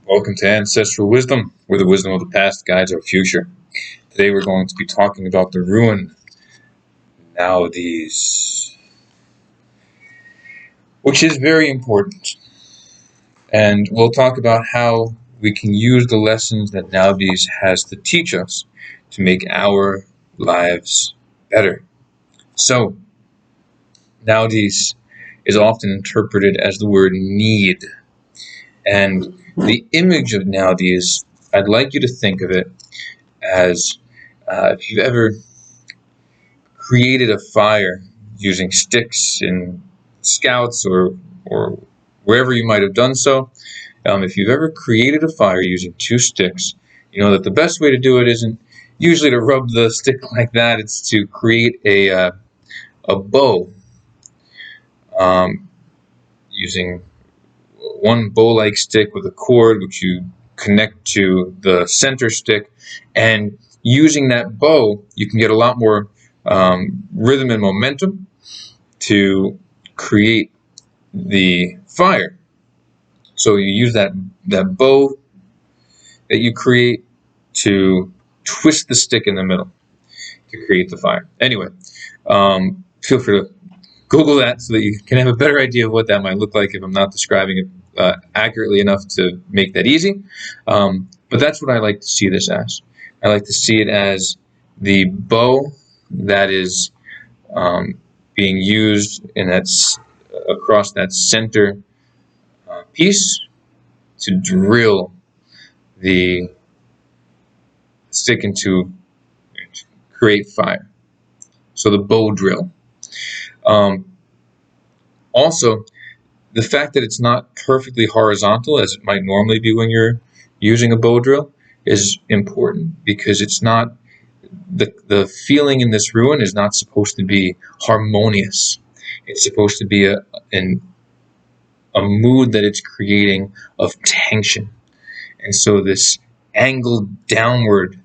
Welcome to Ancestral Wisdom, where the wisdom of the past guides our future. Today we're going to be talking about the ruin Naudhiz, which is very important. And we'll talk about how we can use the lessons that Naudhiz has to teach us to make our lives better. So, Naudhiz is often interpreted as the word need. And the image of Naudhiz, I'd like you to think of it as if you've ever created a fire using sticks in scouts or wherever you might have done so. If you've ever created a fire using two sticks, you know that the best way to do it isn't usually to rub the stick like that. It's to create a bow using one bow-like stick with a cord which you connect to the center stick, and using that bow you can get a lot more rhythm and momentum to create the fire. So you use that bow that you create to twist the stick in the middle to create the fire. Anyway, feel free to Google that so that you can have a better idea of what that might look like if I'm not describing it accurately enough to make that easy. But that's what I like to see this as. I like to see it as the bow that is being used in across that center piece to drill the stick into create fire. So the bow drill. Also, the fact that it's not perfectly horizontal as it might normally be when you're using a bow drill is important, because it's not the feeling in this ruin is not supposed to be harmonious. It's supposed to be a mood that it's creating of tension. And so this angled downward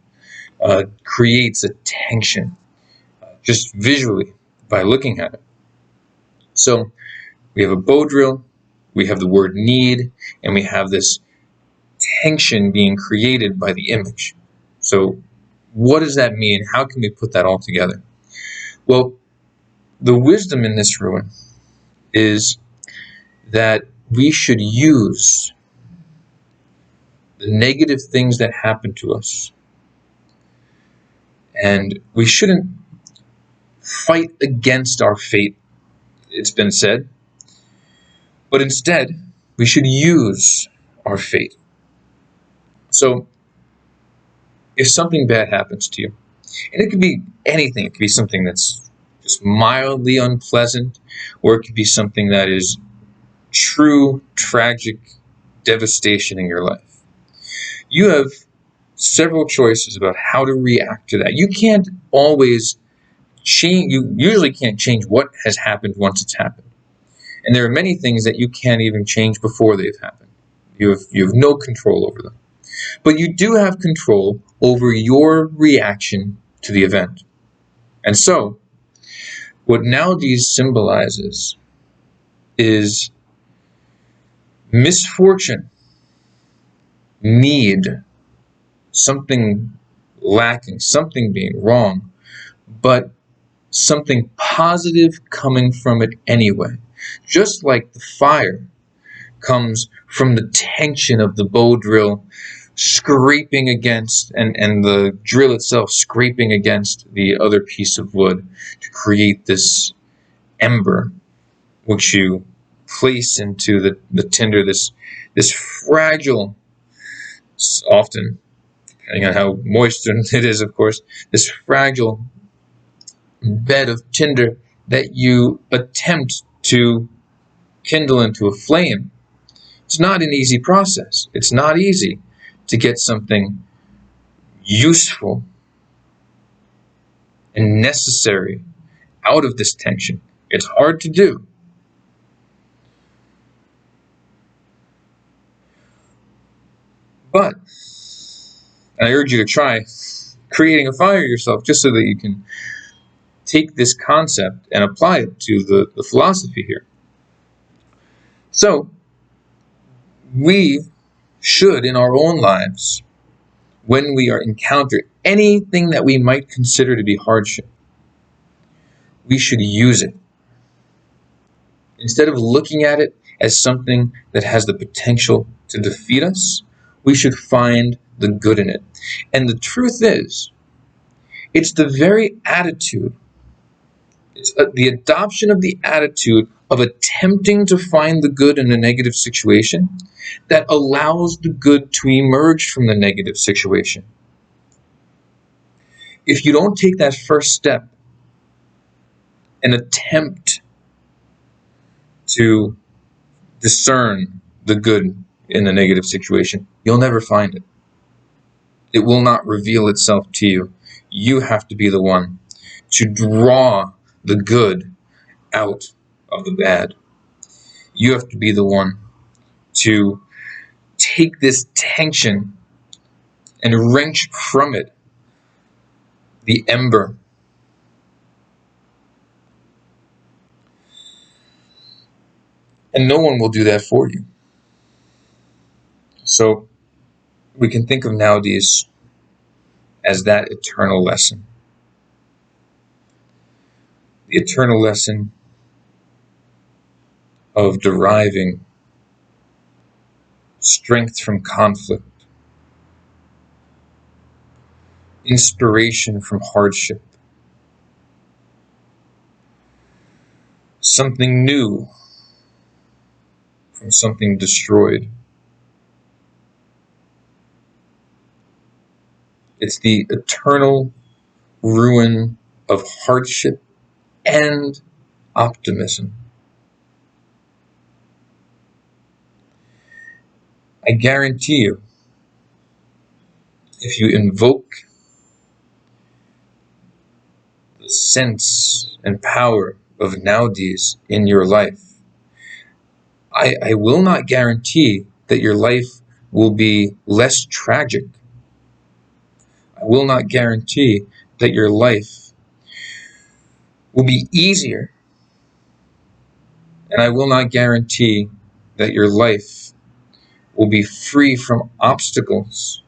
creates a tension just visually by looking at it. So we have a bow drill, we have the word need, and we have this tension being created by the image. So what does that mean? How can we put that all together? Well, the wisdom in this ruin is that we should use the negative things that happen to us, and we shouldn't fight against our fate, it's been said, but instead we should use our fate. So if something bad happens to you, and it could be anything, it could be something that's just mildly unpleasant, or it could be something that is true tragic devastation in your life, you have several choices about how to react to that. You can't always change, you usually can't change what has happened once it's happened. And there are many things that you can't even change before they've happened. You have no control over them. But you do have control over your reaction to the event. And so, what Naudhiz symbolizes is misfortune, need, something lacking, something being wrong, but something positive coming from it anyway. Just like the fire comes from the tension of the bow drill scraping against, and the drill itself scraping against the other piece of wood to create this ember, which you place into the tinder, this fragile, often, depending on how moist it is, of course, this fragile bed of tinder that you attempt to kindle into a flame. It's not an easy process. It's not easy to get something useful and necessary out of this tension. It's hard to do. But I urge you to try creating a fire yourself, just so that you can take this concept and apply it to the philosophy here. So we should, in our own lives, when we encounter anything that we might consider to be hardship, we should use it. Instead of looking at it as something that has the potential to defeat us, we should find the good in it. And the truth is, it's the very attitude, it's the adoption of the attitude of attempting to find the good in a negative situation that allows the good to emerge from the negative situation. If you don't take that first step and attempt to discern the good in the negative situation, you'll never find it. It will not reveal itself to you. You have to be the one to draw the good out of the bad. You have to be the one to take this tension and wrench from it the ember. And no one will do that for you. So we can think of Naudhiz as that eternal lesson. The eternal lesson of deriving strength from conflict, inspiration from hardship, something new from something destroyed. It's the eternal ruin of hardship and optimism. I guarantee you, if you invoke the sense and power of Naudhiz in your life, I will not guarantee that your life will be less tragic. I will not guarantee that your life will be easier. And I will not guarantee that your life will be free from obstacles,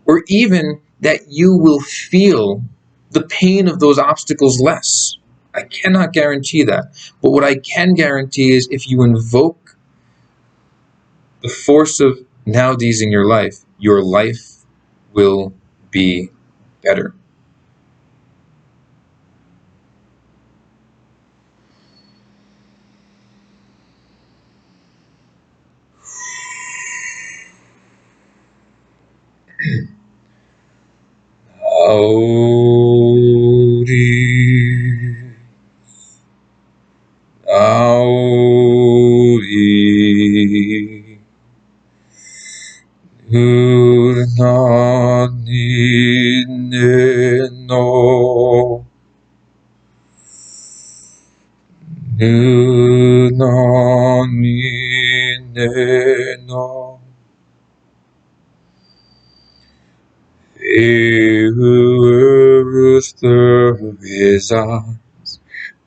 or even that you will feel the pain of those obstacles less. I cannot guarantee that. But what I can guarantee is if you invoke the force of Naudhiz in your life will be better.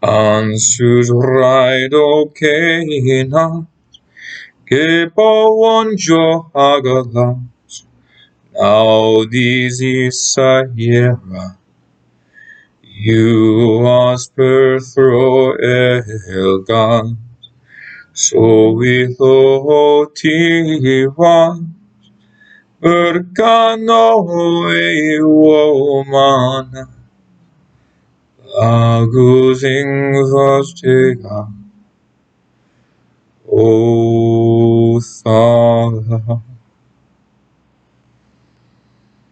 Ansuz raido kena ke pawonjo agala Naudhiz Sahira you asper throw elgan so witho tiwan berkano e woman Agusing Vastega. Oh.